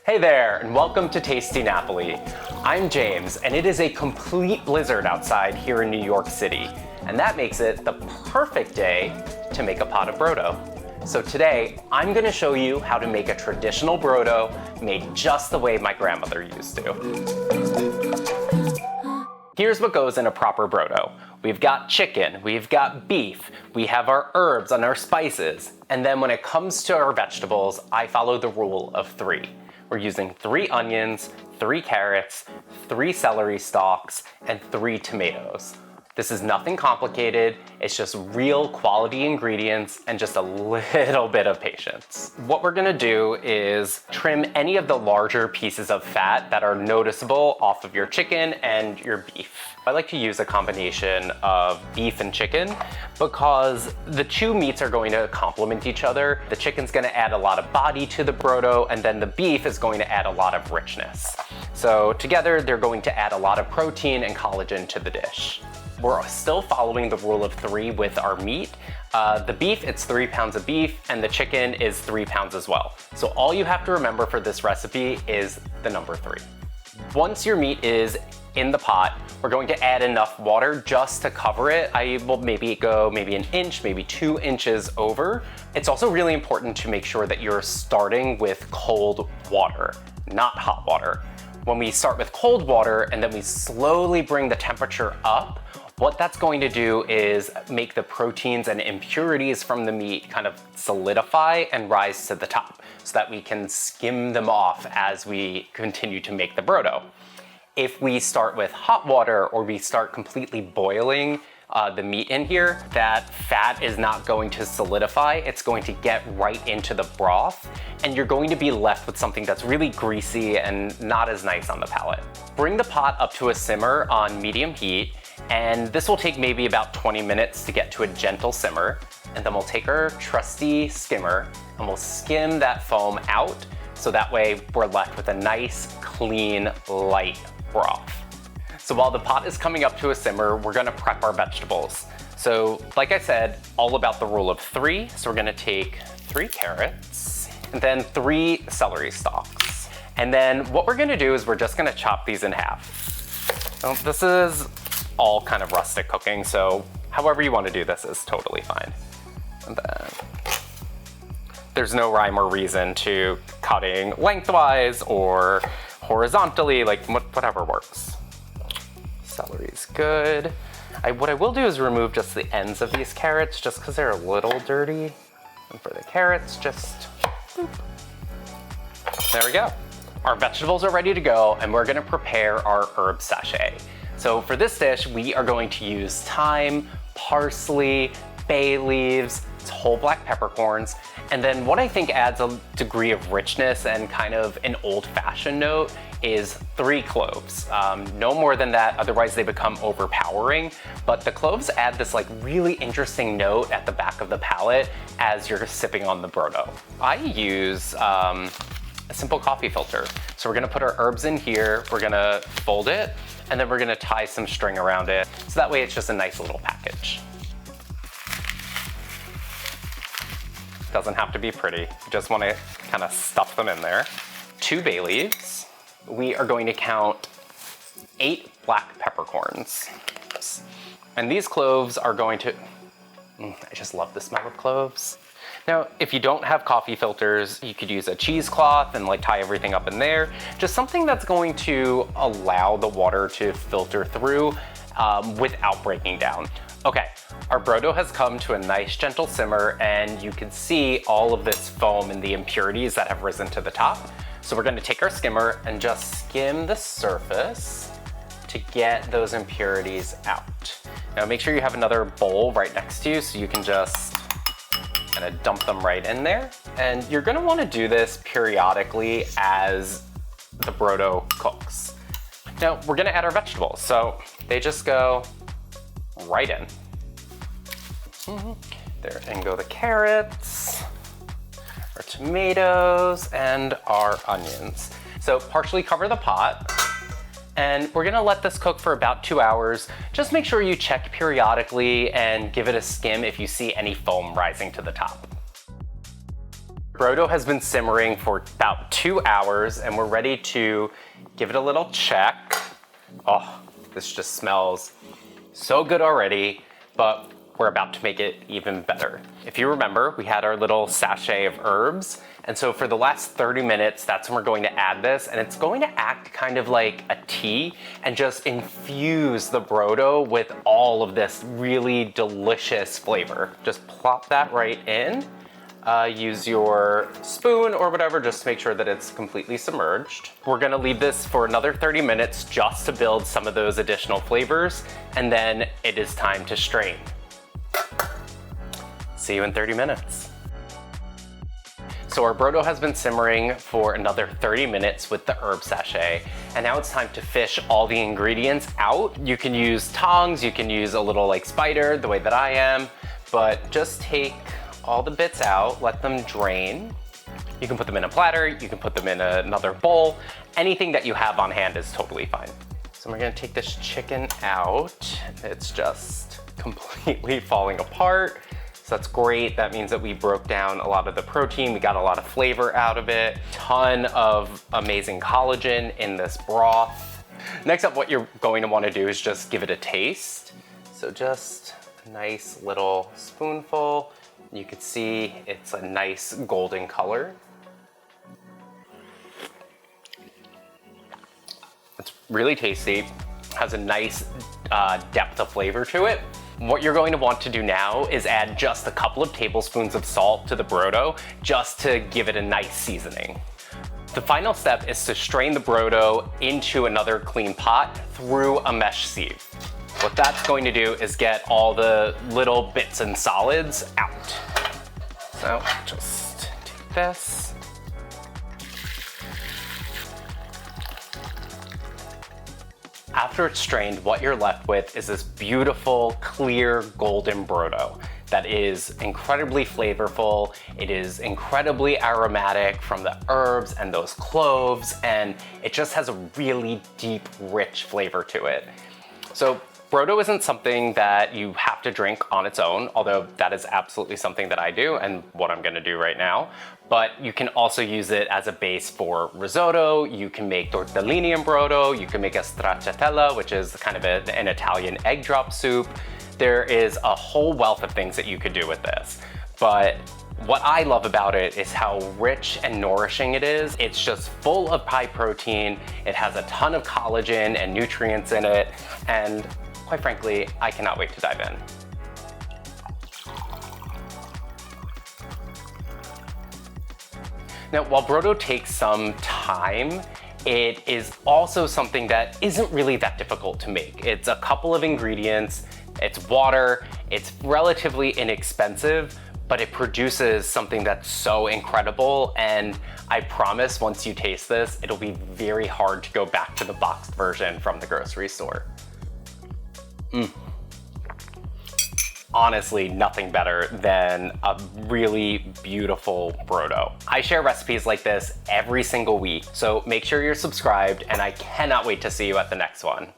Hey there, and welcome to Tasty Napoli. I'm James, and it is a complete blizzard outside here in New York City, and that makes it the perfect day to make a pot of brodo. So today, I'm gonna show you how to make a traditional brodo made just the way my grandmother used to. Here's what goes in a proper brodo. We've got chicken, we've got beef, we have our herbs and our spices, and then when it comes to our vegetables, I follow the rule of 3. We're using 3 onions, 3 carrots, 3 celery stalks, and 3 tomatoes. This is nothing complicated, it's just real quality ingredients and just a little bit of patience. What we're gonna do is trim any of the larger pieces of fat that are noticeable off of your chicken and your beef. I like to use a combination of beef and chicken because the 2 meats are going to complement each other. The chicken's gonna add a lot of body to the brodo, and then the beef is going to add a lot of richness. So together, they're going to add a lot of protein and collagen to the dish. We're still following the rule of 3 with our meat. The beef, it's 3 pounds of beef, and the chicken is 3 pounds as well. So all you have to remember for this recipe is the number 3. Once your meat is in the pot, we're going to add enough water just to cover it. I will maybe go an inch, maybe 2 inches over. It's also really important to make sure that you're starting with cold water, not hot water. When we start with cold water and then we slowly bring the temperature up, what that's going to do is make the proteins and impurities from the meat kind of solidify and rise to the top so that we can skim them off as we continue to make the brodo. If we start with hot water or we start completely boiling the meat in here, that fat is not going to solidify. It's going to get right into the broth, and you're going to be left with something that's really greasy and not as nice on the palate. Bring the pot up to a simmer on medium heat, and this will take maybe about 20 minutes to get to a gentle simmer. And then we'll take our trusty skimmer and we'll skim that foam out so that way we're left with a nice, clean, light broth. So while the pot is coming up to a simmer, we're gonna prep our vegetables. So like I said, all about the rule of 3. So we're gonna take 3 carrots and then 3 celery stalks. And then what we're gonna do is we're just gonna chop these in half. So this is all kind of rustic cooking, so however you want to do this is totally fine. And then there's no rhyme or reason to cutting lengthwise or horizontally, like whatever works. Celery's good. What I will do is remove just the ends of these carrots just because they're a little dirty. And for the carrots, just boop. There we go. Our vegetables are ready to go, and we're gonna prepare our herb sachet. So for this dish, we are going to use thyme, parsley, bay leaves, whole black peppercorns, and then what I think adds a degree of richness and kind of an old-fashioned note is 3 cloves. No more than that, otherwise they become overpowering, but the cloves add this like really interesting note at the back of the palate as you're sipping on the brodo. I use a simple coffee filter. So we're gonna put our herbs in here, we're gonna fold it, and then we're gonna tie some string around it. So that way it's just a nice little package. Doesn't have to be pretty. You just wanna kind of stuff them in there. 2 bay leaves. We are going to count 8 black peppercorns. And these cloves are going to, I just love the smell of cloves. Now, if you don't have coffee filters, you could use a cheesecloth and like tie everything up in there. Just something that's going to allow the water to filter through without breaking down. Okay, our brodo has come to a nice gentle simmer, and you can see all of this foam and the impurities that have risen to the top. So we're gonna take our skimmer and just skim the surface to get those impurities out. Now make sure you have another bowl right next to you so you can just kind of dump them right in there. And you're gonna wanna do this periodically as the brodo cooks. Now we're gonna add our vegetables. So they just go right in. There, and go the carrots, our tomatoes, and our onions. So partially cover the pot, and we're gonna let this cook for about 2 hours. Just make sure you check periodically and give it a skim if you see any foam rising to the top. Brodo has been simmering for about 2 hours and we're ready to give it a little check. Oh, this just smells so good already, but we're about to make it even better. If you remember, we had our little sachet of herbs, and so for the last 30 minutes, that's when we're going to add this, and it's going to act kind of like a tea and just infuse the brodo with all of this really delicious flavor. Just plop that right in. Use your spoon or whatever just to make sure that it's completely submerged. We're gonna leave this for another 30 minutes just to build some of those additional flavors, and then it is time to strain. See you in 30 minutes. So our brodo has been simmering for another 30 minutes with the herb sachet, and now it's time to fish all the ingredients out. You can use tongs, you can use a little like spider, the way that I am, but just take all the bits out, let them drain. You can put them in a platter, you can put them in another bowl. Anything that you have on hand is totally fine. So we're gonna take this chicken out. It's just completely falling apart. So that's great. That means that we broke down a lot of the protein. We got a lot of flavor out of it. Ton of amazing collagen in this broth. Next up, what you're going to want to do is just give it a taste. So just a nice little spoonful. You can see it's a nice golden color. It's really tasty, has a nice depth of flavor to it. What you're going to want to do now is add just a couple of tablespoons of salt to the brodo just to give it a nice seasoning. The final step is to strain the brodo into another clean pot through a mesh sieve. What that's going to do is get all the little bits and solids out. So just take this. After it's strained, what you're left with is this beautiful, clear, golden brodo that is incredibly flavorful. It is incredibly aromatic from the herbs and those cloves, and it just has a really deep, rich flavor to it. So brodo isn't something that you have to drink on its own, although that is absolutely something that I do and what I'm gonna do right now. But you can also use it as a base for risotto. You can make tortellini in brodo. You can make a stracciatella, which is kind of an Italian egg drop soup. There is a whole wealth of things that you could do with this. But what I love about it is how rich and nourishing it is. It's just full of high protein. It has a ton of collagen and nutrients in it. And quite frankly, I cannot wait to dive in. Now, while brodo takes some time, it is also something that isn't really that difficult to make. It's a couple of ingredients, it's water, it's relatively inexpensive, but it produces something that's so incredible, and I promise once you taste this, it'll be very hard to go back to the boxed version from the grocery store. Honestly, nothing better than a really beautiful brodo. I share recipes like this every single week, so make sure you're subscribed, and I cannot wait to see you at the next one.